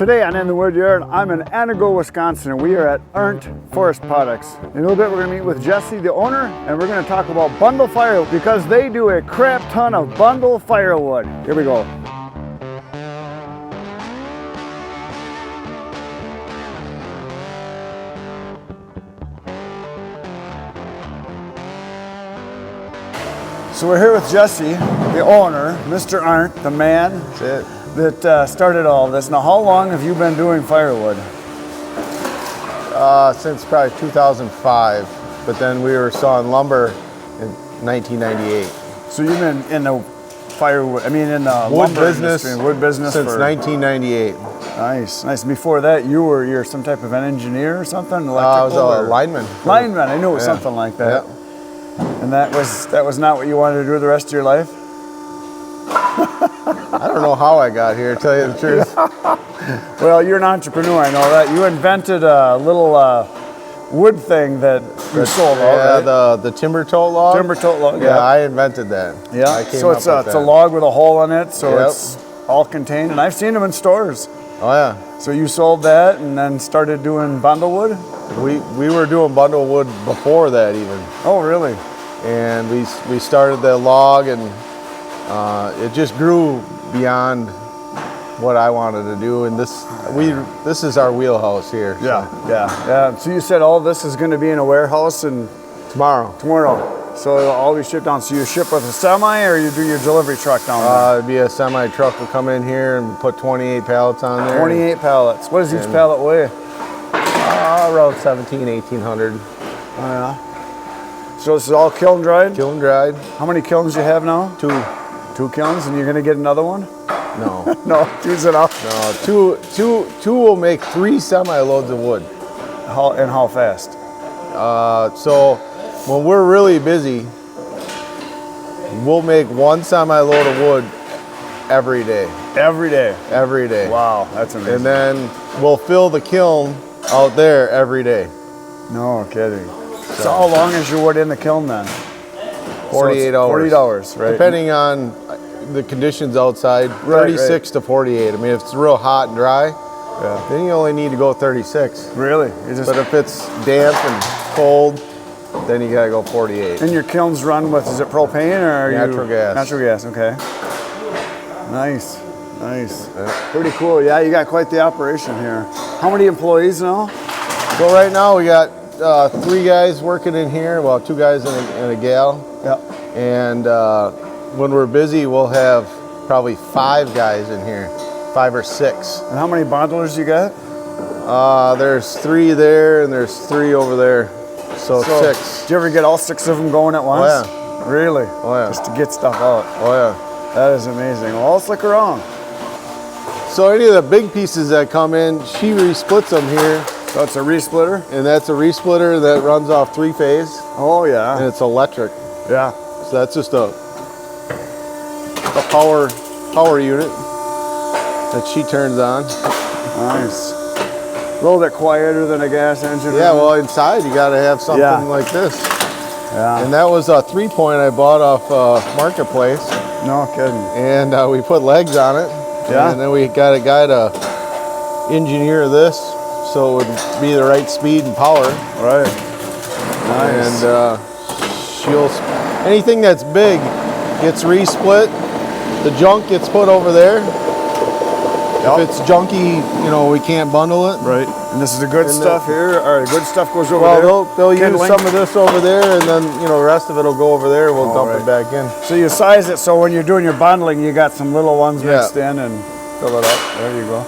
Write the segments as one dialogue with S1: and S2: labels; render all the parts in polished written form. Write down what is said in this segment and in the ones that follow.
S1: Today on In the Wood Yard, I'm in Anago, Wisconsin, and we are at Arndt Forest Products. In a little bit, we're going to meet with Jesse, the owner, and we're going to talk about bundle firewood because they do a crap ton of bundle firewood. Here we go. So we're here with Jesse, the owner, Mr. Arndt, the man that started all this. Now, how long have you been doing firewood?
S2: Since probably 2005, but then we were sawing lumber in 1998.
S1: So you've been in the firewood, in the
S2: wood business since 1998.
S1: Nice, nice. Before that, you're some type of an engineer or something?
S2: I was a lineman.
S1: Lineman, I knew it was something like that.
S2: Yeah.
S1: And that was not what you wanted to do the rest of your life?
S2: I don't know how I got here, to tell you the truth.
S1: Well, you're an entrepreneur, I know that. You invented a little wood thing that you sold.
S2: Yeah, right? the timber tote log.
S1: Timber tote log,
S2: yeah. I invented that.
S1: Yeah, so it's a log with a hole in it, so it's all contained. And I've seen them in stores.
S2: Oh, yeah.
S1: So you sold that and then started doing bundle wood?
S2: We were doing bundle wood before that even.
S1: Oh, really?
S2: And we started the log, and it just grew beyond what I wanted to do. And this is our wheelhouse here.
S1: Yeah, so. Yeah. So you said all this is going to be in a warehouse and
S2: tomorrow.
S1: So it'll all be shipped down. So you ship with a semi, or you do your delivery truck down there?
S2: It'd be a semi truck will come in here and put 28 pallets on there.
S1: 28 pallets. What does each pallet weigh?
S2: Around 1,800.
S1: Oh, yeah. So this is all kiln dried?
S2: Kiln dried.
S1: How many kilns do you have now? Two kilns, and you're going to get another one?
S2: No.
S1: No, two's enough.
S2: No, two will make 3 semi loads of wood.
S1: How fast?
S2: So when we're really busy, we'll make 1 semi load of wood every day.
S1: Every day?
S2: Every day.
S1: Wow, that's amazing.
S2: And then we'll fill the kiln out there every day.
S1: No kidding. So how long is your wood in the kiln then?
S2: 48 hours.
S1: 48 hours, right?
S2: Depending on the conditions outside, 36 to 48. I mean, if it's real hot and dry, then you only need to go 36.
S1: Really?
S2: But if it's damp and cold, then you gotta go 48.
S1: And your kilns run with, is it propane or
S2: natural gas?
S1: Natural gas, okay. Nice. Yeah. Pretty cool. Yeah, you got quite the operation here. How many employees now?
S2: So right now we got 3 guys working in here. Well, 2 guys and a gal.
S1: Yeah.
S2: And when we're busy, we'll have probably 5 guys in here, 5 or 6.
S1: And how many bundlers you got?
S2: There's 3 there and there's 3 over there. So 6.
S1: Do you ever get all 6 of them going at once?
S2: Oh, yeah.
S1: Really?
S2: Oh, yeah.
S1: Just to get stuff out.
S2: Oh, yeah.
S1: That is amazing. Well, let's look around.
S2: So any of the big pieces that come in, she resplits them here.
S1: So it's a resplitter? And
S2: that's a resplitter that runs off 3-phase.
S1: Oh, yeah.
S2: And it's electric.
S1: Yeah.
S2: So that's just a power unit that she turns on.
S1: Nice. A little bit quieter than a gas engine.
S2: Yeah, well, inside you got to have something like this.
S1: Yeah.
S2: And that was a 3-point I bought off Marketplace.
S1: No kidding.
S2: And we put legs on it.
S1: Yeah.
S2: And then we got a guy to engineer this so it would be the right speed and power.
S1: Right. Nice.
S2: And anything that's big gets resplit. The junk gets put over there. Yep. If it's junky, we can't bundle it.
S1: Right. And this is the good stuff here, or the good stuff goes over there?
S2: Well, they'll use some of this over there, and then, the rest of it will go over there. We'll dump it back in.
S1: So you size it so when you're doing your bundling, you got some little ones mixed in and fill it up. There you go.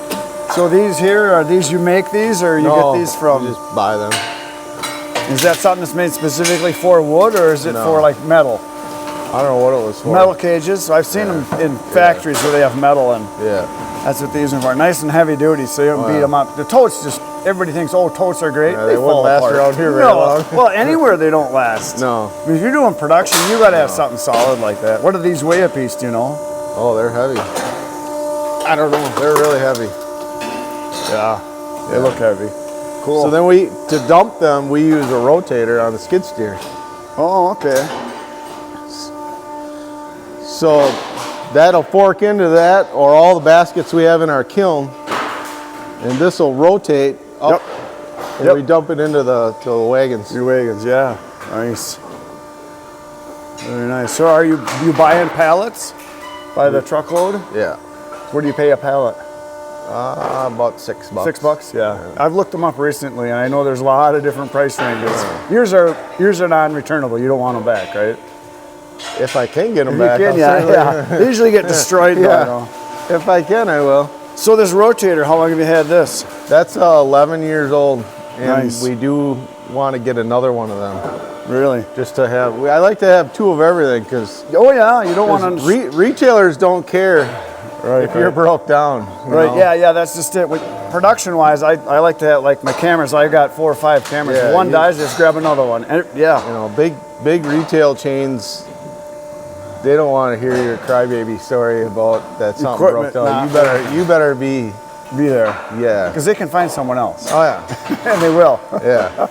S1: So these here, are these you make these, or you get these from?
S2: You just buy them.
S1: Is that something that's made specifically for wood, or is it for like metal?
S2: I don't know what it was for.
S1: Metal cages. So I've seen them in factories where they have metal, and that's what they use them for. Nice and heavy duty, so you don't beat them up. The totes everybody thinks, totes are great.
S2: Yeah, they won't last around here very long.
S1: Well, anywhere they don't last.
S2: No.
S1: I mean, if you're doing production, you got to have something solid like that. What do these weigh a piece, do you know?
S2: Oh, they're heavy. I don't know. They're really heavy.
S1: Yeah, they look heavy. Cool.
S2: So then to dump them, we use a rotator on the skid steer.
S1: Oh, okay.
S2: So that'll fork into that, or all the baskets we have in our kiln And this will rotate up when we dump it into the wagons.
S1: Your wagons, yeah. Nice. Very nice. So are you buying pallets by the truckload?
S2: Yeah.
S1: Where do you pay a pallet?
S2: About $6.
S1: $6, yeah. I've looked them up recently, and I know there's a lot of different price ranges. Yours are non-returnable. You don't want them back, right?
S2: If I can get them
S1: If
S2: back,
S1: you can, yeah. They usually get destroyed,
S2: yeah.
S1: though.
S2: If I can, I will.
S1: So this rotator, how long have you had this?
S2: That's 11 years old, and
S1: Nice.
S2: we do want to get another one of them.
S1: Really?
S2: Just to have, I like to have 2 of everything because
S1: Oh yeah, you don't want to.
S2: retailers don't care
S1: Right,
S2: if you're broke down. you
S1: Right,
S2: know?
S1: yeah, that's just it. Production-wise, I like to have, like my cameras, I got 4 or 5 cameras.
S2: Yeah,
S1: If one dies, just grab another one. And yeah.
S2: You know, big retail chains, they don't want to hear your crybaby story about that something broke
S1: Equipment,
S2: down.
S1: nah.
S2: You better be
S1: there.
S2: yeah.
S1: Because they can find someone else.
S2: Oh yeah.
S1: And they will.
S2: Yeah.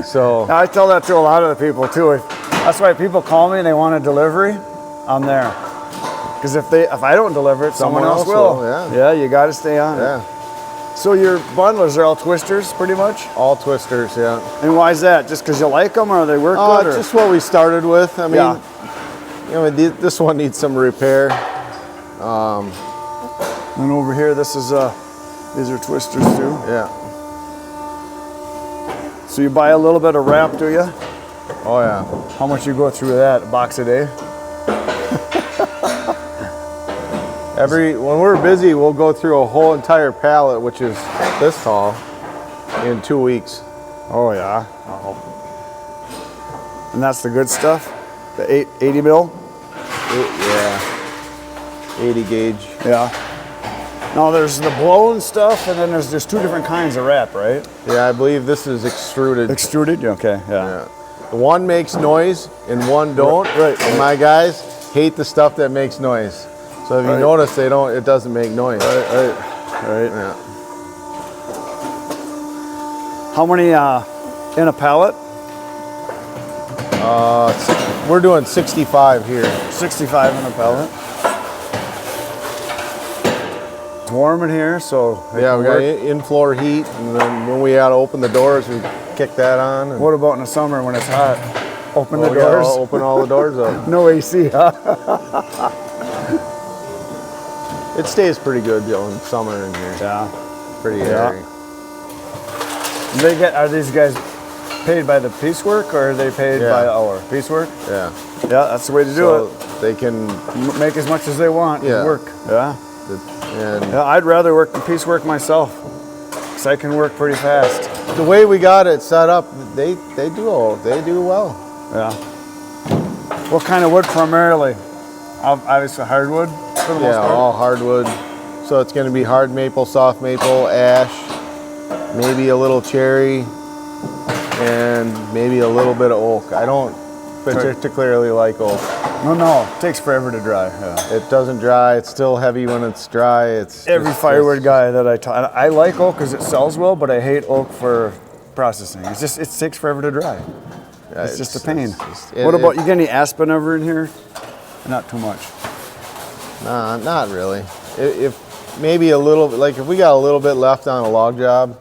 S2: So
S1: I tell that to a lot of the people too. That's why people call me and they want a delivery, I'm there. Because if I don't deliver it, someone else will.
S2: Yeah.
S1: You got to stay on it.
S2: yeah.
S1: So your bundlers are all twisters, pretty much.
S2: All twisters, yeah.
S1: And why is that? Just because you like them, or they work good?
S2: It's
S1: Or?
S2: just what we started with. I mean,
S1: Yeah.
S2: you know, this one needs some repair.
S1: And over here, these are twisters too.
S2: Yeah.
S1: So you buy a little bit of wrap, do you?
S2: Oh yeah.
S1: How much you go through that? A box a day?
S2: When we're busy, we'll go through a whole entire pallet, which is this tall, in 2 weeks.
S1: Oh yeah. And that's the good stuff. The 80 mil.
S2: Yeah. 80 gauge.
S1: Yeah. Now there's the blown stuff, and then there's 2 different kinds of wrap, right?
S2: Yeah, I believe this is extruded.
S1: Extruded. Okay. Yeah.
S2: Yeah. One makes noise and one don't.
S1: Right.
S2: And my guys hate the stuff that makes noise. So if you notice, it doesn't make noise.
S1: Right.
S2: Yeah.
S1: How many in a pallet?
S2: We're doing 65 here.
S1: 65 in a pallet. It's warm in here, so
S2: Yeah, we got in-floor heat, and then when we gotta open the doors, we kick that on. And
S1: What about in the summer when it's hot? Open the
S2: we
S1: doors.
S2: gotta open all the doors up.
S1: No AC, huh?
S2: It stays pretty good though in summer in here.
S1: Yeah.
S2: Pretty
S1: Yeah.
S2: airy.
S1: Are these guys paid by the piecework, or are they paid by the hour? Piecework?
S2: Yeah.
S1: Yeah, that's the way to do
S2: So
S1: it.
S2: they can,
S1: Make as much as they want.
S2: Yeah.
S1: Work. Yeah.
S2: and
S1: Yeah, I'd rather work the piecework myself, because I can work pretty fast.
S2: the way we got it set up, they do well.
S1: Yeah. What kind of wood primarily? Obviously hardwood for the most
S2: Yeah,
S1: part.
S2: all hardwood. So it's going to be hard maple, soft maple, ash, maybe a little cherry, and maybe a little bit of oak. I don't particularly like oak.
S1: No, it takes forever to dry. Yeah.
S2: It doesn't dry. It's still heavy when it's dry. It's
S1: Every
S2: just-
S1: firewood guy that I like oak because it sells well, but I hate oak for processing. It takes forever to dry.
S2: Yeah,
S1: It's just a pain.
S2: it-
S1: What about, you get any aspen ever in here? Not too much.
S2: Nah, not really. If maybe a little, like if we got a little bit left on a log job,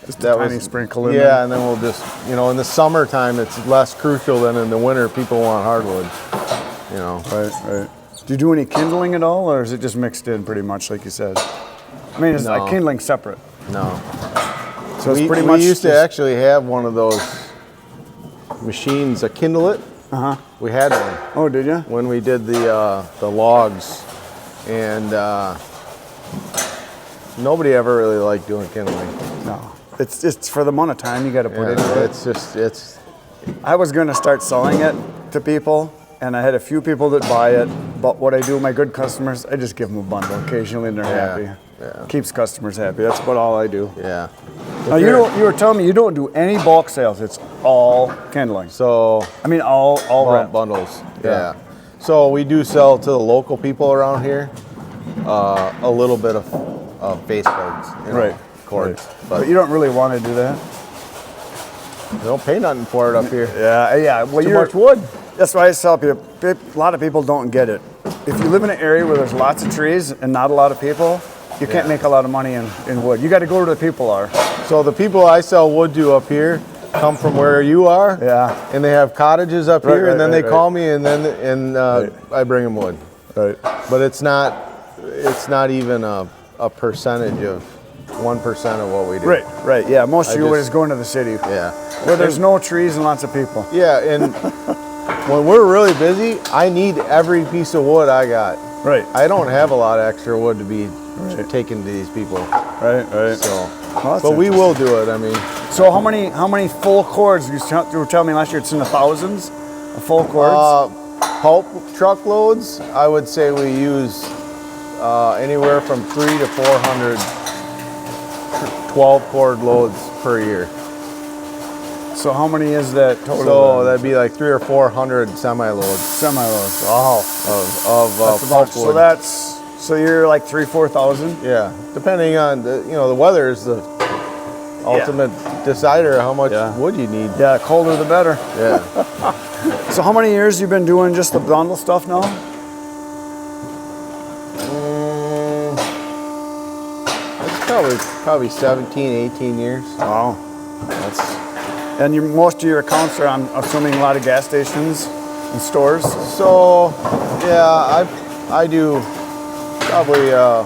S1: Just a tiny sprinkle in
S2: yeah,
S1: there.
S2: and then we'll just, in the summertime it's less crucial than in the winter. People want hardwood,
S1: Right. Do you do any kindling at all, or is it just mixed in pretty much like you said? I mean, it's like
S2: No.
S1: kindling separate.
S2: No.
S1: So it's
S2: we
S1: pretty much
S2: used to
S1: just-
S2: actually have one of those machines, a kindle it.
S1: Uh-huh.
S2: We had one
S1: Oh, did you?
S2: when we did the logs, and nobody ever really liked doing kindling.
S1: No. It's for the amount of time you got to put into
S2: Yeah,
S1: it.
S2: it's
S1: I was going to start selling it to people, and I had a few people that buy it. But what I do, my good customers, I just give them a bundle occasionally, and they're happy.
S2: yeah.
S1: Keeps customers happy. That's about all I do.
S2: yeah.
S1: Now you were telling me you don't do any bulk sales. It's all kindling.
S2: So
S1: I mean, all wrap.
S2: bundles.
S1: Yeah.
S2: Yeah. So we do sell to the local people around here a little bit of face cords. Cords.
S1: But you don't really want to do that.
S2: They don't pay nothing for it up here.
S1: Yeah. Well,
S2: Too much wood.
S1: That's why I tell people. A lot of people don't get it. If you live in an area where there's lots of trees and not a lot of people, you can't make a lot of money in wood. You got to go where the people are.
S2: So the people I sell wood to up here come from where you are.
S1: Yeah.
S2: And they have cottages up here, and then they call me, and then I bring them wood.
S1: Right.
S2: But it's not even a percentage of 1% of what we do.
S1: Right. Yeah. Most of your wood is going to the city.
S2: Yeah.
S1: Where there's no trees and lots of people.
S2: Yeah, and when we're really busy, I need every piece of wood I got.
S1: Right.
S2: I don't have a lot of extra wood to be taken to these people.
S1: Right.
S2: So,
S1: Well,
S2: but we will do it. I mean.
S1: So how many full cords? You were telling me last year it's in the thousands of full cords.
S2: Pulp truckloads, I would say we use anywhere from 300 to 400 12-cord loads per year.
S1: So how many is that total?
S2: So that'd be like 300 or 400 semi-loads.
S1: Semi-loads. Wow.
S2: Of pulpwood.
S1: So you're like 3,000-4,000.
S2: Yeah, depending on the weather is the ultimate decider of how much wood you need.
S1: Yeah, colder the better.
S2: Yeah.
S1: So how many years you been doing just the bundle stuff now?
S2: It's probably 17, 18 years.
S1: Wow. And most of your accounts are, I'm assuming, a lot of gas stations and stores?
S2: So, yeah, I do probably a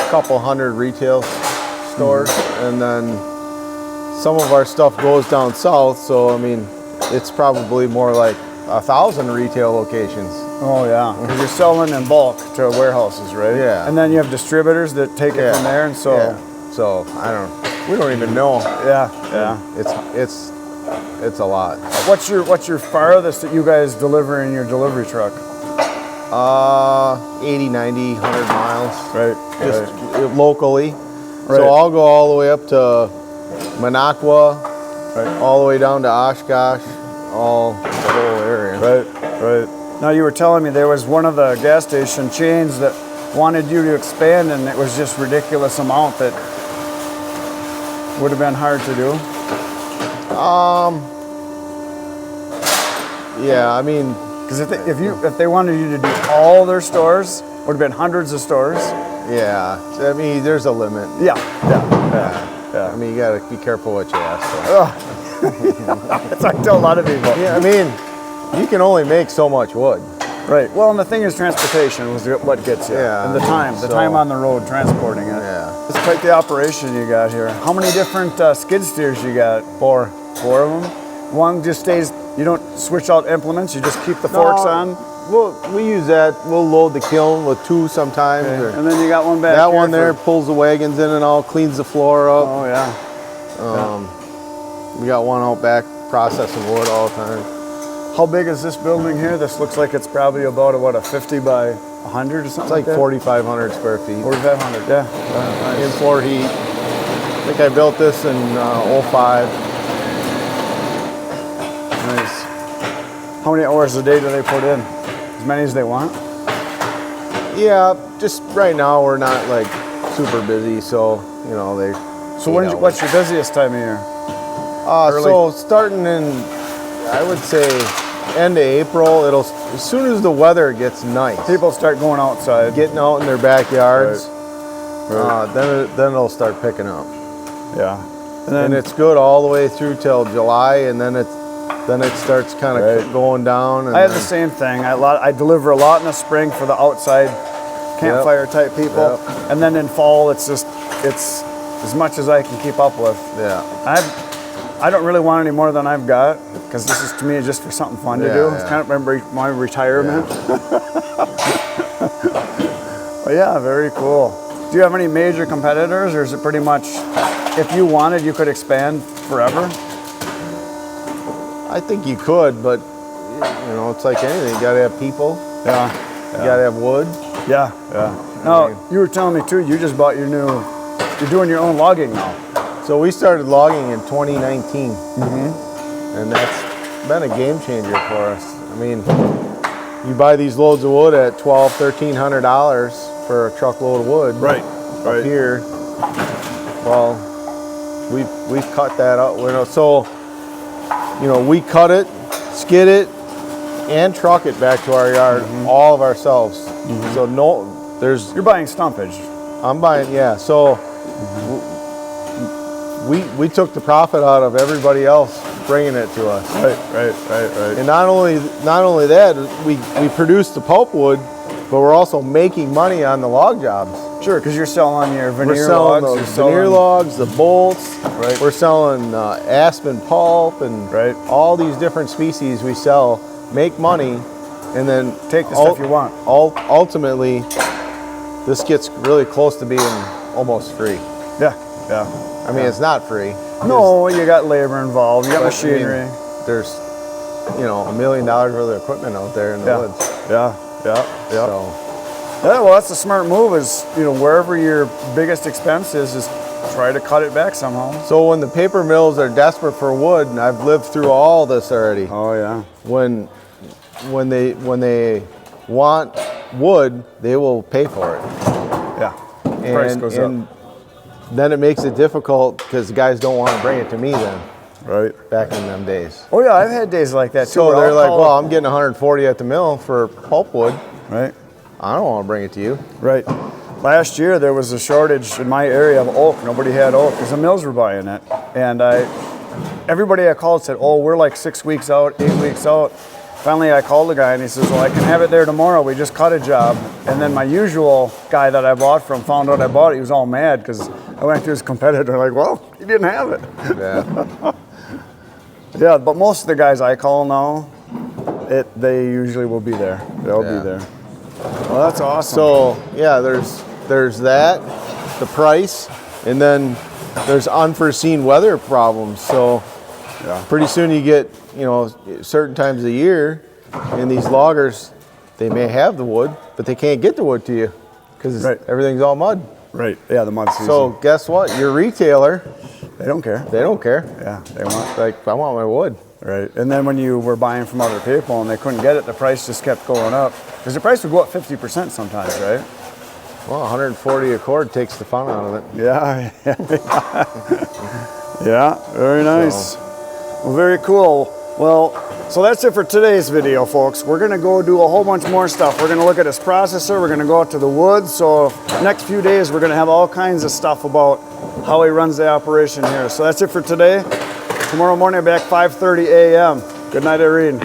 S2: couple hundred retail stores, and then some of our stuff goes down south, so I mean, it's probably more like 1,000 retail locations.
S1: Oh yeah, because you're selling in bulk to warehouses, right?
S2: Yeah.
S1: And then you have distributors that take it from there, and so.
S2: Yeah. So we don't even know.
S1: Yeah.
S2: It's a lot.
S1: What's your farthest that you guys deliver in your delivery truck?
S2: 80, 90, 100 miles.
S1: Right.
S2: Just locally.
S1: Right.
S2: So I'll go all the way up to Minocqua, all the way down to Oshkosh, all the whole area.
S1: Right. Now you were telling me there was one of the gas station chains that wanted you to expand, and it was just ridiculous amount that would have been hard to do.
S2: Yeah, I mean,
S1: because if they wanted you to do all their stores, would have been hundreds of stores.
S2: Yeah, I mean, there's a limit.
S1: Yeah.
S2: I mean, you got to be careful what you ask for.
S1: That's what I tell a lot of people.
S2: Yeah, I mean, you can only make so much wood.
S1: Right. Well, and the thing is, transportation was what gets you.
S2: Yeah.
S1: And the time on the road transporting it.
S2: Yeah.
S1: It's quite the operation you got here. How many different skid steers you got? Four of them. One just stays. You don't switch out implements. You just keep the forks on.
S2: Well, we use that. We'll load the kiln with two sometimes.
S1: Okay. And then you got one back.
S2: That one there pulls the wagons in and all, cleans the floor up.
S1: Oh yeah.
S2: We got one out back processing wood all the time.
S1: How big is this building here? This looks like it's probably about a 50 by 100 or something.
S2: It's like 4,500 square feet.
S1: 4,500. Yeah.
S2: In floor heat. I think I built this in 05.
S1: Nice. How many hours a day do they put in? As many as they want?
S2: Yeah, just right now we're not like super busy, so they.
S1: So what's your busiest time of year?
S2: So starting in, I would say, end of April. As soon as the weather gets nice,
S1: People start going outside.
S2: getting out in their backyards.
S1: Right.
S2: Then it'll start picking up,
S1: Yeah.
S2: and it's good all the way through till July, and then it starts kind of going down. And
S1: I have the same thing. I deliver a lot in the spring for the outside campfire type people, and then in fall it's as much as I can keep up with.
S2: Yeah.
S1: I don't really want any more than I've got, because this is to me just for something fun to do. It's kind of my retirement. But yeah, very cool. Do you have any major competitors, or is it pretty much, if you wanted, you could expand forever?
S2: I think you could, but it's like anything. You got to have people.
S1: Yeah.
S2: You got to have wood.
S1: Yeah. Now, you were telling me too, you just bought you're doing your own logging now.
S2: So we started logging in 2019, and that's been a game changer for us. I mean, you buy these loads of wood at $1,200, $1,300 for a truckload of wood.
S1: Right.
S2: Up here. Well, we've cut that out. So we cut it, skid it, and truck it back to our yard, all of ourselves. So you're
S1: buying stumpage.
S2: I'm buying, yeah. So we took the profit out of everybody else bringing it to us.
S1: Right.
S2: And not only that, we produce the pulpwood, but we're also making money on the log jobs.
S1: Sure, because you're selling your veneer
S2: We're selling
S1: logs.
S2: those veneer logs, the bolts.
S1: Right.
S2: We're selling aspen pulp and all these different species we sell, make money, and then
S1: take the stuff you want.
S2: Ultimately, this gets really close to being almost free.
S1: Yeah.
S2: I mean, it's not free.
S1: No, you got labor involved, you got machinery.
S2: I mean, there's, $1 million worth of equipment out there in the woods.
S1: Yeah.
S2: So,
S1: yeah, well, that's a smart move is, wherever your biggest expense is, just try to cut it back somehow.
S2: So when the paper mills are desperate for wood, and I've lived through all this already.
S1: Oh, yeah.
S2: When they want wood, they will pay for it.
S1: Yeah, price goes up.
S2: Then it makes it difficult because the guys don't want to bring it to me then.
S1: Right.
S2: Back in them days.
S1: Oh, yeah, I've had days like that, too.
S2: So they're like, well, I'm getting 140 at the mill for pulpwood.
S1: Right.
S2: I don't want to bring it to you.
S1: Right. Last year, there was a shortage in my area of oak. Nobody had oak because the mills were buying it. And everybody I called said, oh, we're like 6 weeks out, 8 weeks out. Finally, I called the guy and he says, well, I can have it there tomorrow. We just cut a job. And then my usual guy that I bought from found out I bought it. He was all mad because I went to his competitor like, well, he didn't have it.
S2: Yeah.
S1: Yeah, but most of the guys I call now, they usually will be there. They'll be there. Well, that's awesome.
S2: So, yeah, there's that, the price, and then there's unforeseen weather problems. So pretty soon you get, certain times of the year, and these loggers, they may have the wood, but they can't get the wood to you because everything's all mud.
S1: Right, yeah, the mud season.
S2: So guess what? Your retailer,
S1: they don't care.
S2: They don't care.
S1: Yeah, they want.
S2: Like, I want my wood.
S1: Right, and then when you were buying from other people and they couldn't get it, the price just kept going up. Because the price would go up 50% sometimes, right?
S2: Well, 140 a cord takes the fun out of it.
S1: Yeah. Yeah, very nice. Well, very cool. Well, so that's it for today's video, folks. We're gonna go do a whole bunch more stuff. We're gonna look at this processor. We're gonna go out to the woods. So next few days, we're gonna have all kinds of stuff about how he runs the operation here. So that's it for today. Tomorrow morning, back 5:30 a.m. Good night, Irene.